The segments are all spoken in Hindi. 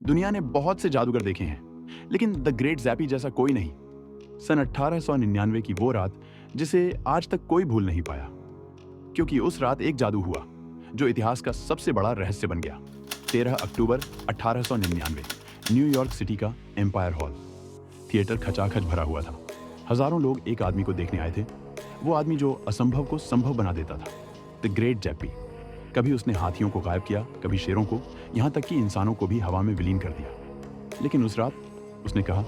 दुनिया ने बहुत से जादूगर देखे हैं, लेकिन द ग्रेट ज़ैपी जैसा कोई नहीं। सन 1899 की वो रात जिसे आज तक कोई भूल नहीं पाया, क्योंकि उस रात एक जादू हुआ जो इतिहास का सबसे बड़ा रहस्य बन गया। 13 अक्टूबर 1899, न्यूयॉर्क सिटी का एम्पायर हॉल। थिएटर खचाखच भरा हुआ था। हजारों लोग एक आदमी को देखने आए थे, वो आदमी जो असंभव को संभव बना देता था, द ग्रेट ज़ैपी। कभी उसने हाथियों को गायब किया, कभी शेरों को, यहाँ तक कि इंसानों को भी हवा में विलीन कर दिया। लेकिन उस रात उसने कहा,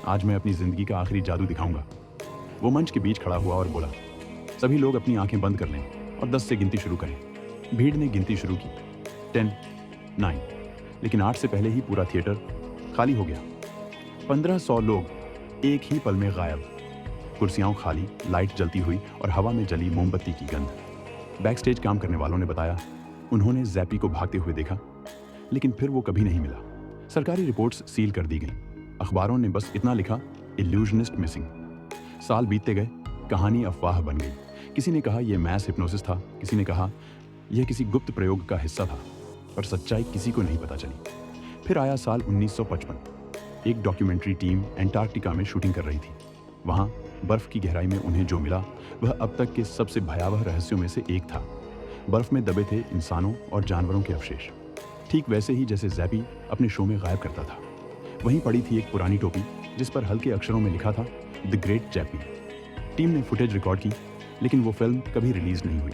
आज मैं अपनी जिंदगी का आखिरी जादू दिखाऊंगा। वो मंच के बीच खड़ा हुआ और बोला, सभी लोग अपनी आंखें बंद कर लें और 10 से गिनती शुरू करें। भीड़ ने गिनती शुरू की, 10, 9, लेकिन 8 से पहले ही पूरा थिएटर खाली हो गया। 1500 लोग एक ही पल में गायब। कुर्सियां खाली, लाइट जलती हुई और हवा में जली मोमबत्ती की गंध। बैक स्टेज काम करने वालों ने बताया, उन्होंने ज़ैपी को भागते हुए देखा, लेकिन फिर वो कभी नहीं मिला। सरकारी रिपोर्ट्स सील कर दी गईं। अखबारों ने बस इतना लिखा, इल्यूजनिस्ट मिसिंग। साल बीतते गए, कहानी अफवाह बन गई। किसी ने कहा यह मैस हिप्नोसिस था, किसी ने कहा यह किसी गुप्त प्रयोग का हिस्सा था, पर सच्चाई किसी को नहीं पता चली। फिर आया साल 1955। एक डॉक्यूमेंट्री टीम एंटार्कटिका में शूटिंग कर रही थी। वहां बर्फ की गहराई में उन्हें जो मिला वह अब तक के सबसे भयावह रहस्यों में से एक था। बर्फ में दबे थे इंसानों और जानवरों के अवशेष, ठीक वैसे ही जैसे ज़ैपी अपने शो में गायब करता था। वहीं पड़ी थी एक पुरानी टोपी जिस पर हल्के अक्षरों में लिखा था, द ग्रेट ज़ैपी। टीम ने फुटेज रिकॉर्ड की, लेकिन वो फिल्म कभी रिलीज नहीं हुई।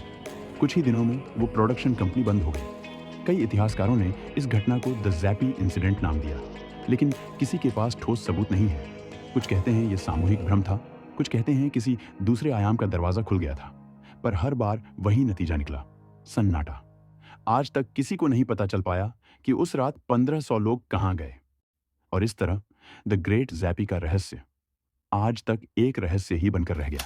कुछ ही दिनों में वो प्रोडक्शन कंपनी बंद हो गई। कई इतिहासकारों ने इस घटना को द ज़ैपी इंसिडेंट नाम दिया, लेकिन किसी के पास ठोस सबूत नहीं है। कुछ कहते हैं ये सामूहिक भ्रम था, कुछ कहते हैं किसी दूसरे आयाम का दरवाजा खुल गया था, पर हर बार वही नतीजा निकला, सन्नाटा। आज तक किसी को नहीं पता चल पाया कि उस रात 1500 लोग कहां गए। और इस तरह द ग्रेट ज़ैपी का रहस्य आज तक एक रहस्य ही बनकर रह गया।